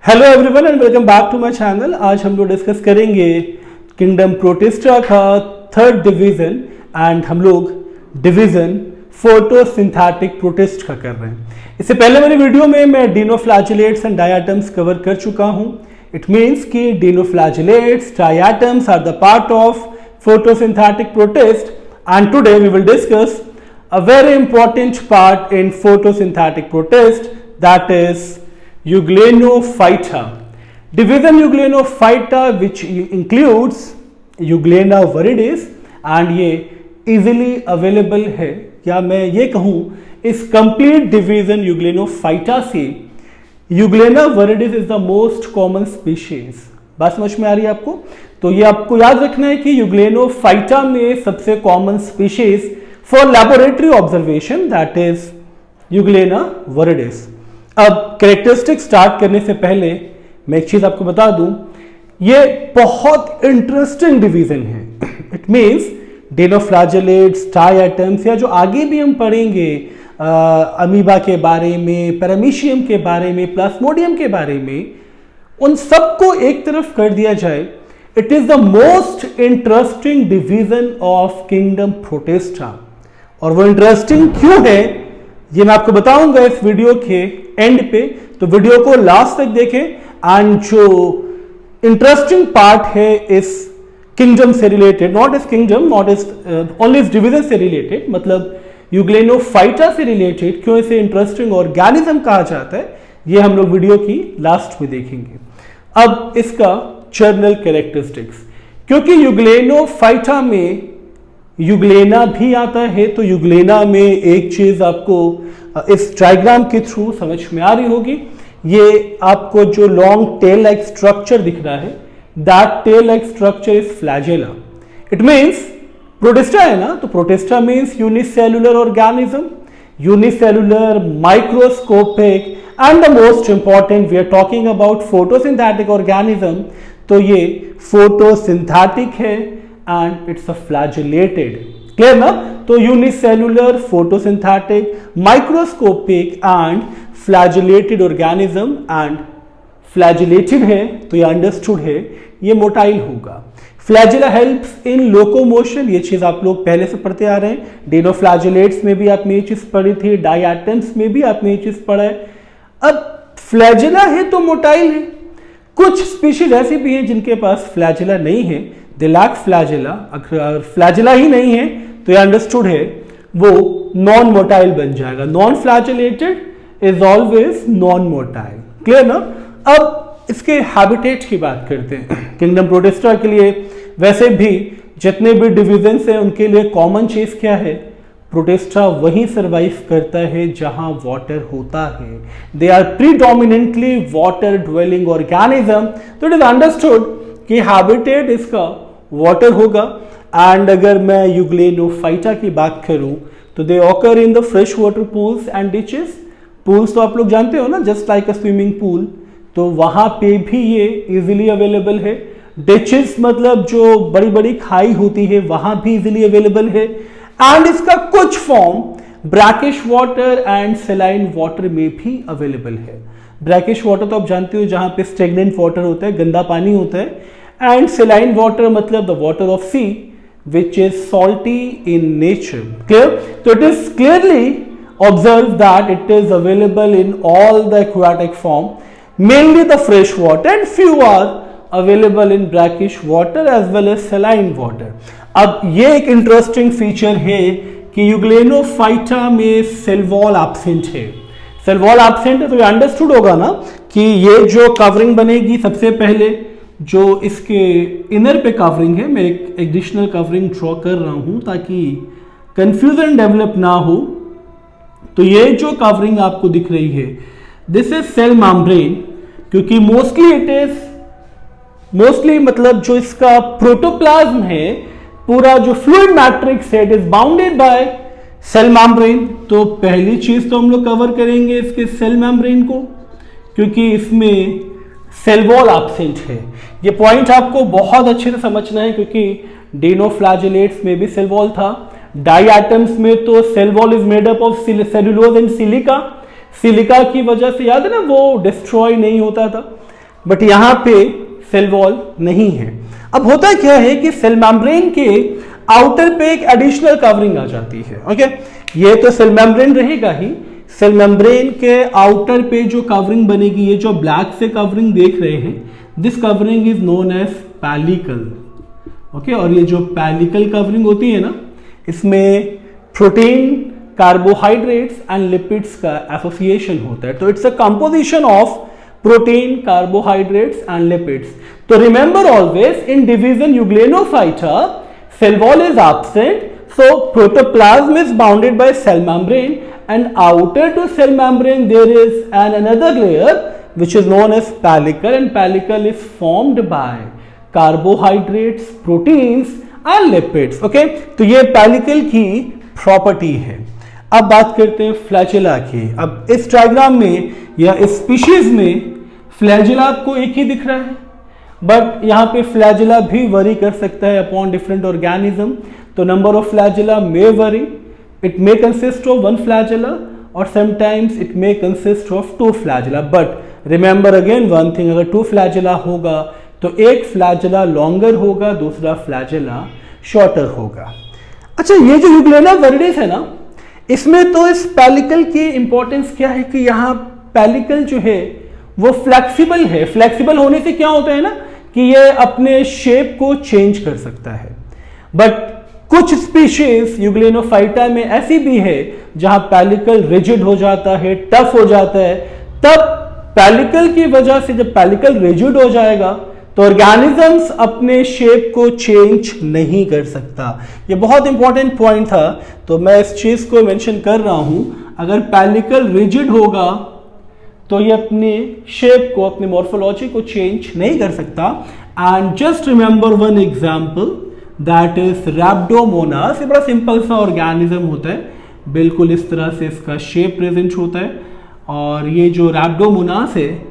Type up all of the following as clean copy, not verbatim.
Hello everyone and welcome back to my channel. आज हम लोग डिस्कस करेंगे किंगडम प्रोटिस्टा का थर्ड डिवीजन एंड हम लोग डिवीजन फोटोसिंथेटिक प्रोटिस्ट का कर रहे हैं। इससे पहले वाली वीडियो में मैं डिनोफ्लैजेलेट्स एंड डायटम्स कवर कर चुका हूं। इट मींस कि dinoflagellates, diatoms are the part of photosynthetic protist and today we will discuss a very important part in photosynthetic protist, that is Euglena-Phyta. Division Euglena-Phyta which includes Euglena viridis and ये easily available है, या मैं ये कहूँ इस complete division Euglena-Phyta से Euglena viridis is the most common species। बात समझ में आ रही है आपको? तो ये आपको याद रखना है कि Euglena-Phyta में सबसे common species for laboratory observation that is Euglena viridis। अब कैरेक्टरिस्टिक स्टार्ट करने से पहले मैं एक चीज आपको बता दूं, ये बहुत इंटरेस्टिंग डिवीजन है। इट मींस डिनोफ्लैजेलेट्स, डायटम्स या जो आगे भी हम पढ़ेंगे अमीबा के बारे में, पैरामीशियम के बारे में, प्लाज्मोडियम के बारे में, उन सबको एक तरफ कर दिया जाए, it is the most interesting division of kingdom protista. और वो इंटरेस्टिंग क्यों है ये मैं आपको बताऊंगा इस वीडियो के एंड पे, तो वीडियो को लास्ट तक देखें। एंड जो इंटरेस्टिंग पार्ट है इस किंगडम से रिलेटेड, नॉट इस किंगडम, नॉट इस ओनली इस डिवीजन से रिलेटेड, मतलब यूग्लेनोफाइटा से रिलेटेड, क्यों इसे इंटरेस्टिंग ऑर्गेनिज्म कहा जाता है, ये हम लोग वीडियो की लास्ट में देखेंगे। अब इसका जर्नल कैरेक्टरिस्टिक्स, क्योंकि यूग्लेनोफाइटा में यूग्लेना भी आता है, तो यूग्लेना में एक चीज आपको इस डायग्राम के थ्रू समझ में आ रही होगी। ये आपको जो लॉन्ग टेल लाइक स्ट्रक्चर दिख रहा है, that tail like structure is flagella. It means Protista है ना, तो Protista means unicellular organism, unicellular, microscopic and the most important we are talking about photosynthetic organism. तो ये फोटोसिंथेटिक है and it's a flagellated, clear ना? तो unicellular, photosynthetic, microscopic and flagellated organism and flagellated है तो ये understood है, ये motile होगा। flagella helps in locomotion, ये चीज आप लोग पहले से पढ़ते आ रहे हैं। dinoflagellates में भी आपने ये चीज पढ़ी थी, diatoms में भी आपने ये चीज पढ़ा है। अब flagella है तो motile है। कुछ स्पीशीज ऐसी भी हैं जिनके पास फ्लैजेला नहीं है, दे लैक फ्लैजेला। अगर फ्लैजेला ही नहीं है तो ये अंडरस्टूड है वो नॉन मोटाइल बन जाएगा। Non flagellated is always non motile, clear ना? अब इसके हैबिटेट की बात करते हैं। किंगडम प्रोटिस्टा के लिए वैसे भी जितने भी डिविजन्स हैं उनके लिए कॉमन चीज क्या है? प्रोटिस्टा वहीं सर्वाइव करता है जहां वाटर होता है। They are predominantly water dwelling organism, तो इट इज अंडरस्टूड कि हैबिटेट इसका वाटर होगा। एंड अगर मैं यूग्लेनोफाइटा की बात करूं तो they occur in the fresh water pools and ditches. Pools तो आप लोग जानते हो ना, just like a swimming pool, तो वहां पे भी ये इजीली अवेलेबल है। डिचेस मतलब जो बड़ी बड़ी खाई होती है वहां भी इजीली अवेलेबल है। एंड इसका कुछ form brackish water and saline water में भी अवेलेबल है। ब्रैकिश वाटर तो आप जानते हो जहां पे स्टेगनेंट वाटर होता है, गंदा पानी होता है। एंड सेलाइन वाटर मतलब the water of sea which is salty in nature, clear? तो it is clearly observe that it is available in all the aquatic form, mainly the fresh water and few are available in brackish water as well as saline water. अब ये एक interesting feature है कि euglenophyta में cell wall absent है। Cell wall absent है तो ये अंडरस्टूड होगा ना कि ये जो कवरिंग बनेगी, सबसे पहले जो इसके इनर पे कवरिंग है, मैं एक एडिशनल कवरिंग ड्रॉ कर रहा हूं ताकि कंफ्यूजन डेवलप ना हो। तो ये जो कवरिंग आपको दिख रही है, दिस इज सेल मेम्ब्रेन, क्योंकि मोस्टली मतलब जो इसका प्रोटोप्लाज्म है, पूरा जो फ्लूइड मैट्रिक्स है, it is bounded by cell membrane. तो पहली चीज तो हम लोग कवर करेंगे इसके सेल मेम्ब्रेन को, क्योंकि इसमें सेल वॉल एब्सेंट है। ये पॉइंट आपको बहुत अच्छे से समझना है, क्योंकि डिनोफ्लैजेलेट्स में भी सेल वॉल था, डायटम्स में तो cell wall is made up of cellulose and silica. Silica की वजह से याद है ना वो डिस्ट्रॉय नहीं होता था। बट यहां पे सेल वॉल नहीं है। अब होता क्या है कि सेल मेम्ब्रेन के आउटर पे एक एडिशनल कवरिंग आ जाती है। ओके, ये तो सेल मेम्ब्रेन रहेगा ही, सेल मेम्ब्रेन के आउटर पे जो कवरिंग बनेगी, ये जो ब्लैक से कवरिंग देख रहे हैं, this covering is known as pellicle. Okay, और ये जो पैलिकल कवरिंग होती है ना, इसमें प्रोटीन, कार्बोहाइड्रेट्स एंड लिपिड्स का एसोसिएशन होता है। तो it's a composition of protein, carbohydrates and lipids. तो remember always in division euglenophyta cell wall is absent, so protoplasm is bounded by cell membrane, and outer to cell membrane there is another layer which is known as pellicle, and pellicle is formed by carbohydrates, proteins and lipids. Okay, तो ये pellicle की property है। अब बात करते हैं flagella की। अब इस डायग्राम में या इस स्पीशीज में फ्लैजेला आपको एक ही दिख रहा है, बट यहाँ पे फ्लैजेला भी वरी कर सकता है अपॉन डिफरेंट ऑर्गेनिज्म। तो number of flagella may vary, it may consist of 1 flagella और sometimes it may consist of 2 flagella. But remember again one thing, अगर 2 फ्लैजेला होगा तो एक फ्लैजेला लॉन्गर होगा, दूसरा फ्लैजेला शॉर्टर होगा। अच्छा, ये जो यूग्लेना वरिडिस है ना, इसमें तो इस पैलिकल की इंपॉर्टेंस क्या है कि यहाँ पैलिकल जो है वो फ्लेक्सिबल है। फ्लेक्सिबल होने से क्या होता है ना कि ये अपने शेप को चेंज कर सकता है। बट कुछ स्पीशीज यूग्लेनोफाइटा में ऐसी भी है जहां पैलिकल रिजिड हो जाता है, टफ हो जाता है। तब पैलिकल की वजह से जब पैलिकल रिजिड हो जाएगा तो ऑर्गेनिजम्स अपने शेप को चेंज नहीं कर सकता। ये बहुत इंपॉर्टेंट पॉइंट था, तो मैं इस चीज को मेंशन कर रहा हूं। अगर पैलिकल रिजिड होगा तो ये अपनी शेप को, अपनी मॉर्फोलॉजी को चेंज नहीं कर सकता। And just remember one example, that is rhabdomonas. ये बड़ा सिंपल सा ऑर्गेनिज्म होता है, बिल्कुल इस तरह से इसका शेप प्रेजेंट होता है। और ये जो रैब्डोमोनास है,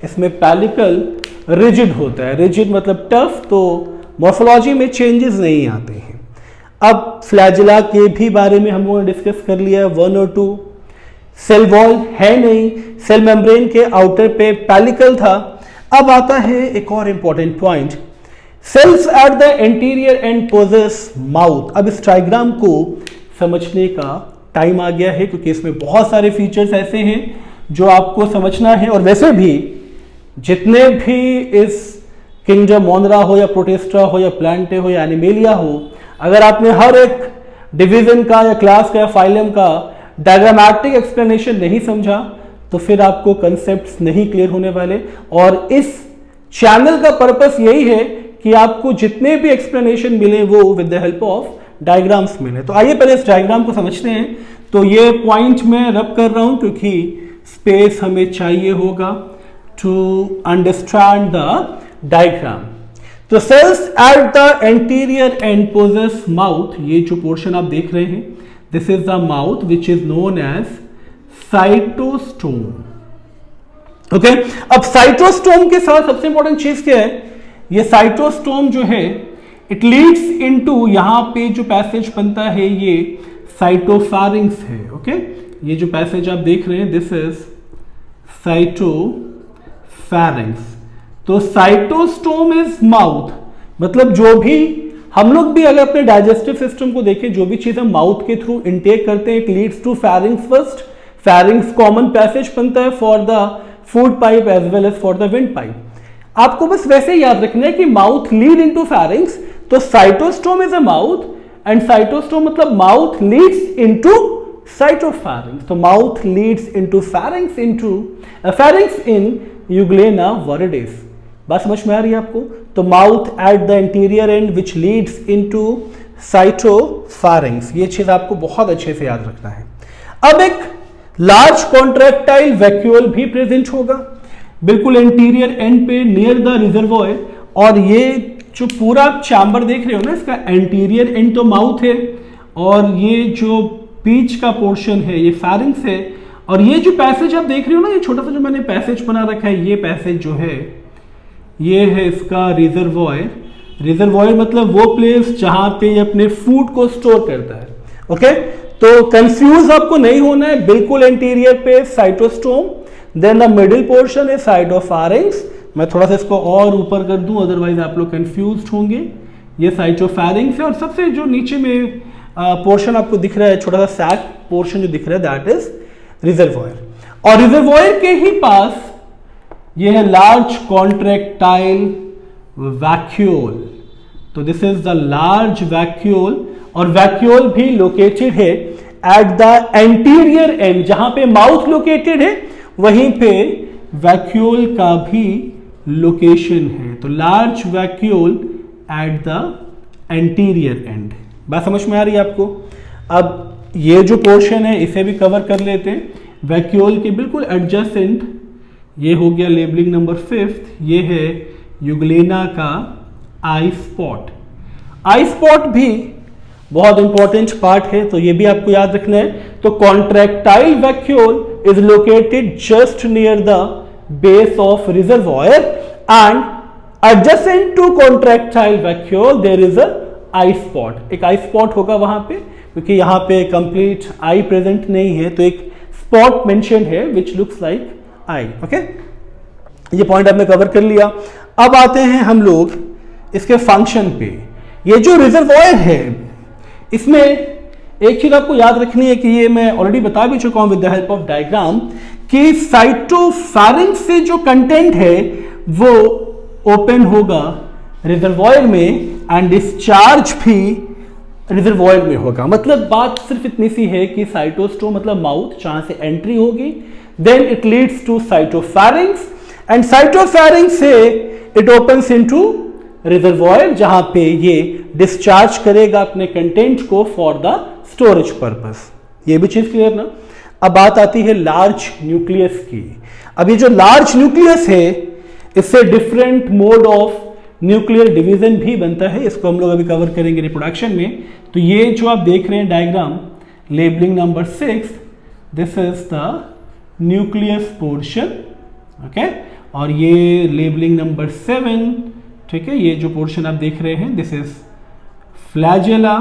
इसमें पैलिकल रिजिड होता है। रिजिड मतलब टफ, तो मॉर्फोलॉजी में चेंजेस नहीं आते हैं। अब फ्लैजेला के भी बारे में हम लोगों ने डिस्कस कर लिया है, 1 और 2। सेल वॉल है नहीं, सेल मेम्ब्रेन के आउटर पे पैलिकल था। अब आता है एक और important point, cells at the anterior end possess mouth. अब इस डायग्राम को समझने का टाइम आ गया है, क्योंकि इसमें बहुत सारे फीचर्स ऐसे हैं जो आपको समझना है। और वैसे भी जितने भी इस किंगडम मोनरा हो या प्रोटिस्टा हो या प्लांटे हो या एनिमेलिया हो, अगर आपने हर एक डिवीजन का या क्लास का या फाइलम का डायग्रामेटिक एक्सप्लेनेशन नहीं समझा तो फिर आपको कंसेप्ट्स नहीं क्लियर होने वाले। और इस चैनल का पर्पस यही है कि आपको जितने भी एक्सप्लेनेशन मिले वो with the help of diagrams मिले। तो आइए पहले इस डायग्राम को समझते हैं। तो ये पॉइंट मैं रब कर रहा हूं क्योंकि स्पेस हमें चाहिए होगा टू अंडरस्टैंड द डायग्राम। तो cells at the anterior end possess mouth, ये जो पोर्शन आप देख रहे हैं, this is the mouth which is known as cytostome. Okay, अब साइटोस्टोम के साथ सबसे इंपॉर्टेंट चीज क्या है, ये साइटोस्टोम जो है इट लीड्स इनटू, यहां पे जो पैसेज बनता है ये साइटोफैरिंक्स है। ओके, ये जो पैसेज आप देख रहे हैं दिस इज साइटोफैरिंक्स। तो साइटोस्टोम इज माउथ, मतलब जो भी हम लोग भी अगर अपने डाइजेस्टिव सिस्टम को देखें, जो भी चीज हम माउथ के थ्रू इनटेक करते हैं, it leads to pharynx first. Pharynx common passage बनता है for the food pipe as well as for the wind pipe. आपको बस वैसे याद रखना है कि माउथ लीड इनटू फैरिंग्स, तो cytostome is a mouth and cytostome मतलब माउथ लीड्स इनटू साइटोफैरिंग्स। तो mouth leads into pharynx in euglena viridis. बात समझ में आ रही है आपको? तो mouth at the interior end which leads into cytopharynx, ये चीज आपको बहुत अच्छे से याद रखना है। अब एक लार्ज कॉन्ट्रैक्टाइल वैक्यूल भी प्रेजेंट होगा बिल्कुल इंटीरियर एंड पे नियर द रिजर्वॉयर। और ये जो पूरा चैम्बर देख रहे हो ना, इसका एंटीरियर एंड तो माउथ है और ये जो बीच का पोर्शन है ये फैरिंग्स है। और ये जो पैसेज आप देख रहे हो ना, ये छोटा सा जो मैंने पैसेज बना रखा है, ये पैसेज जो है ये है इसका रिजर्वॉयर। रिजर्वॉयर मतलब वो प्लेस जहां पे ये अपने फूड को स्टोर करता है। ओके, तो कंफ्यूज आपको नहीं होना है, बिल्कुल इंटीरियर पे cytostome, then the middle portion is cytopharynx, मैं थोड़ा सा इसको और ऊपर कर दूं, अदरवाइज आप लोग कंफ्यूज होंगे। ये साइटोफैरिंग्स है और सबसे जो नीचे में पोर्शन आपको दिख रहा है, छोटा सा सैक पोर्शन जो दिख रहा है, दैट इज रिजर्वॉयर। और रिजर्वॉयर के ही पास ये है लार्ज कॉन्ट्रैक्टाइल वैक्यूल। तो this is the large vacuole, और वैक्यूल भी लोकेटेड है एट द एंटीरियर एंड, जहां पे माउथ लोकेटेड है वहीं पे वैक्यूल का भी लोकेशन है। तो large vacuole eight the anterior and. बात समझ में आ रही है आपको? अब ये जो पोर्शन है इसे भी कवर कर लेते हैं। वैक्यूल के बिल्कुल एडजेसेंट ये हो गया लेबलिंग नंबर 5, ये है यूग्लेना का आई स्पॉट। आई स्पॉट भी बहुत इंपॉर्टेंट पार्ट है, तो ये भी आपको याद रखना है। तो contractile vacuole is located just near the base of reservoir and adjacent to contractile vacuole there is a eye spot. एक आई स्पॉट होगा वहां पे, क्योंकि यहां पे कंप्लीट आई प्रेजेंट नहीं है, तो एक स्पॉट मेंशन है which looks like I. Okay, ये पॉइंट आपने कवर कर लिया। अब आते हैं हम लोग इसके फंक्शन पे। ये जो रिजर्वॉयर है इसमें एक चीज आपको याद रखनी है कि ये मैं ऑलरेडी बता भी चुका हूं with the help of diagram, कि साइटोफैरिंग्स से जो कंटेंट है वो ओपन होगा रिजर्वॉयर में एंड डिस्चार्ज भी रिजर्वॉयर में होगा। मतलब बात सिर्फ इतनी सी है कि साइटोस्टोम मतलब माउथ, जहां से एंट्री होगी, then it leads to cytopharynx and cytopharynx से इट ओपन्स इनटू रिजर्वॉयर, जहां पे ये डिस्चार्ज करेगा अपने कंटेंट को फॉर द स्टोरेज पर्पस। ये भी चीज क्लियर ना? अब बात आती है लार्ज न्यूक्लियस की। अब ये जो लार्ज न्यूक्लियस है इससे different mode of nuclear division भी बनता है, इसको हम लोग अभी कवर करेंगे रिप्रोडक्शन में। तो ये जो आप देख रहे हैं diagram labelling number 6, this is the nucleus portion, okay. और ये लेबलिंग नंबर 7, ठीक है, ये जो पोर्शन आप देख रहे हैं दिस इज फ्लैजेला।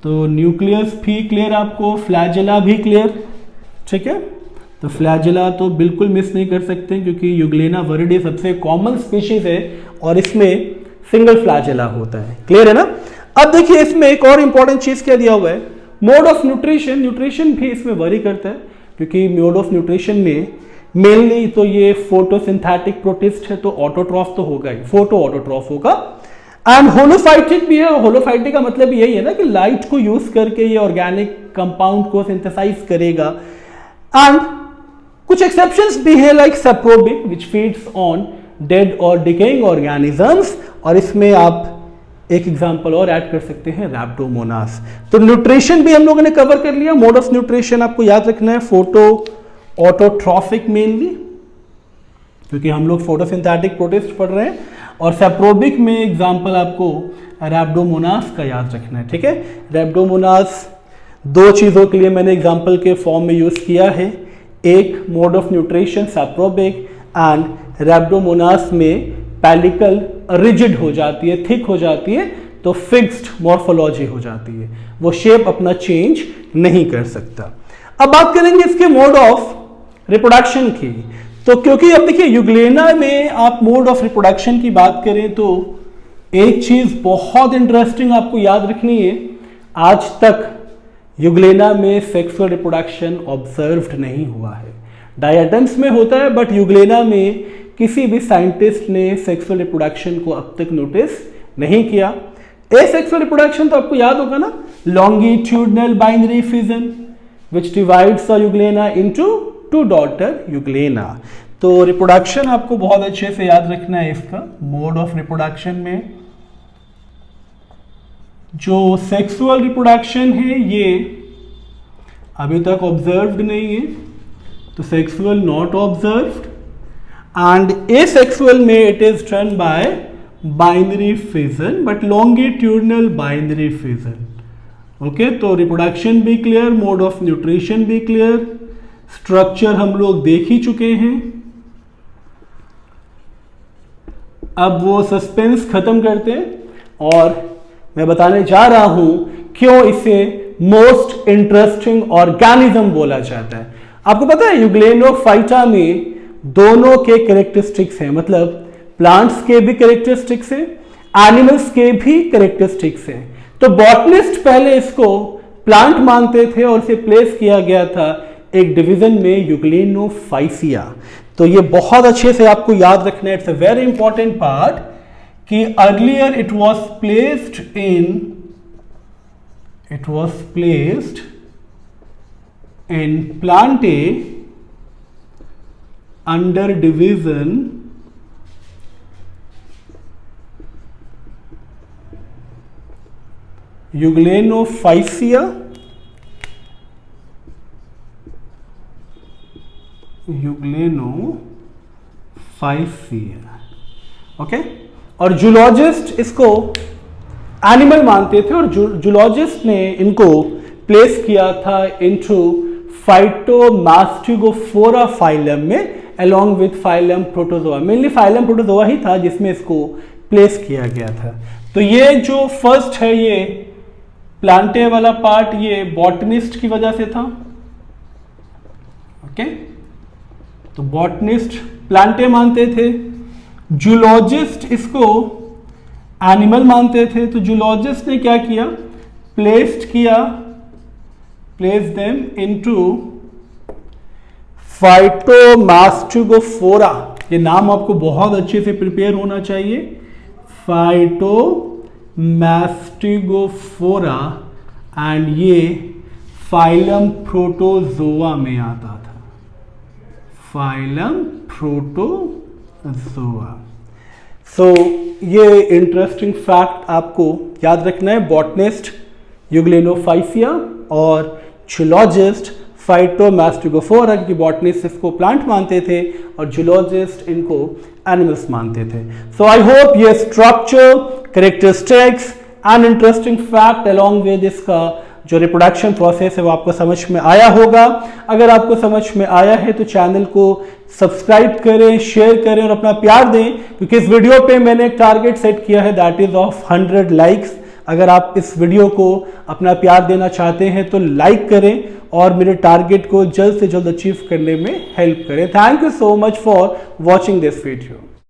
तो न्यूक्लियस भी क्लियर आपको, फ्लैजेला भी क्लियर, ठीक है। तो फ्लैजेला तो बिल्कुल मिस नहीं कर सकते क्योंकि यूग्लेना वरिडी सबसे कॉमन स्पीशीज है और इसमें सिंगल फ्लैजेला होता है। क्लियर है ना? अब देखिए इसमें एक और इंपॉर्टेंट चीज क्या दिया हुआ है, मोड ऑफ न्यूट्रिशन। न्यूट्रिशन भी इसमें वरी करता है क्योंकि मोड ऑफ न्यूट्रिशन में मेनली तो ये फोटोसिंथेटिक प्रोटिस्ट है, तो ऑटोट्रॉफ तो होगा ही, फोटो ऑटोट्रॉफ होगा। एंड होलोफाइटिक भी है। होलोफाइटिक का मतलब यही है ना कि लाइट को यूज करके ये ऑर्गेनिक कंपाउंड को सिंथेसाइज करेगा। एंड कुछ एक्सेप्शंस भी है like saprobic which feeds on dead और डिकेइंग ऑर्गेनिजम्स, और इसमें आप एक एग्जांपल और ऐड कर सकते हैं रैप्डोमोनास। तो न्यूट्रिशन भी हम लोगों ने कवर कर लिया। मोड ऑफ न्यूट्रिशन आपको याद रखना है फोटो ऑटोट्रॉफिक मेनली, क्योंकि हम लोग फोटोसिंथेटिक प्रोटिस्ट पढ़ रहे हैं, और सैप्रोबिक में एग्जांपल आपको रैप्डोमोनास का याद रखना है, ठीक है। रैप्डोमोनास दो चीजों के लिए मैंने एग्जांपल के फॉर्म में यूज किया है, एक मोड ऑफ न्यूट्रिशन सैप्रोबिक, एंड रैप्डोमोनास में पैलिकल रिजिड हो जाती है, थिक हो जाती है, तो फिक्स्ड मॉर्फोलॉजी हो जाती है, वो शेप अपना चेंज नहीं कर सकता। अब बात करेंगे इसके मोड ऑफ रिप्रोडक्शन की। तो क्योंकि अब देखिए यूग्लेना में आप मोड ऑफ रिप्रोडक्शन की बात करें तो एक चीज बहुत इंटरेस्टिंग आपको याद रखनी है, आज तक यूग्लेना में सेक्सुअल रिप्रोडक्शन ऑब्जर्व्ड नहीं हुआ है। डायटम्स में होता है बट यूग्लेना में किसी भी साइंटिस्ट ने सेक्सुअल रिप्रोडक्शन को अब तक नोटिस नहीं किया। एसेक्सुअल रिप्रोडक्शन तो आपको याद होगा ना, longitudinal binary fission which divides the euglena into two daughter euglena. तो रिप्रोडक्शन आपको बहुत अच्छे से याद रखना है इसका। मोड ऑफ रिप्रोडक्शन में जो सेक्सुअल रिप्रोडक्शन है ये अभी तक ऑब्जर्व्ड नहीं है, तो sexual not observed, and asexual में it is done by binary fission, but longitudinal binary fission. Okay, तो रिप्रोडक्शन भी क्लियर, मोड ऑफ न्यूट्रिशन भी क्लियर, स्ट्रक्चर हम लोग देख ही चुके हैं। अब वो सस्पेंस खत्म करते हैं और मैं बताने जा रहा हूं क्यों इसे मोस्ट इंटरेस्टिंग ऑर्गेनिज्म बोला जाता है। आपको पता है यूग्लेनोफाइटा में दोनों के कैरेक्टरिस्टिक्स हैं, मतलब प्लांट्स के भी कैरेक्टरिस्टिक्स हैं, एनिमल्स के भी कैरेक्टरिस्टिक्स हैं। तो बॉटनिस्ट पहले इसको प्लांट मानते थे और इसे प्लेस किया गया था एक डिवीजन में, यूग्लेनोफाइसिया। तो ये बहुत अच्छे से आपको याद रखना है, it's a very important part, कि earlier it was placed in plantae under division euglenophyceae, okay. और जूलॉजिस्ट इसको एनिमल मानते थे और जूलॉजिस्ट ने इनको प्लेस किया था इनटू फाइटोमास्टिगोफोरा फाइलम में, along with phylum protozoa. Mainly phylum protozoa ही था जिसमें इसको प्लेस किया गया था। तो ये जो फर्स्ट है, ये प्लांटे वाला पार्ट, ये बॉटनिस्ट की वजह से था, ओके। तो बॉटनिस्ट प्लांटे मानते थे, जूलॉजिस्ट इसको एनिमल मानते थे। तो जूलॉजिस्ट ने क्या किया, प्लेस देम इनटू फाइटोमास्टिगोफोरा। ये नाम आपको बहुत अच्छे से प्रिपेयर होना चाहिए, फाइटोमास्टिगोफोरा, एंड ये फाइलम प्रोटोजोआ में आता था, फाइलम प्रोटोजोआ। सो ये इंटरेस्टिंग फैक्ट आपको याद रखना है, बॉटनिस्ट यूग्लेनोफाइसिया और जूलॉजिस्ट फाइटोमास्टिगोफोरा, की बॉटनिस्ट इसको प्लांट मानते थे और जूलॉजिस्ट इनको एनिमल्स मानते थे। सो आई होप ये structure, characteristics and interesting fact along with इसका जो रिप्रोडक्शन प्रोसेस है वो आपको समझ में आया होगा। अगर आपको समझ में आया है तो चैनल को सब्सक्राइब करें, शेयर करें और अपना प्यार दें, क्योंकि इस वीडियो पे मैंने एक टारगेट सेट किया है, दैट इज ऑफ 100 लाइक्स। अगर आप इस वीडियो को अपना प्यार देना चाहते हैं तो लाइक करें और मेरे टारगेट को जल्द से जल्द अचीव करने में हेल्प करें। Thank you so much for watching this video.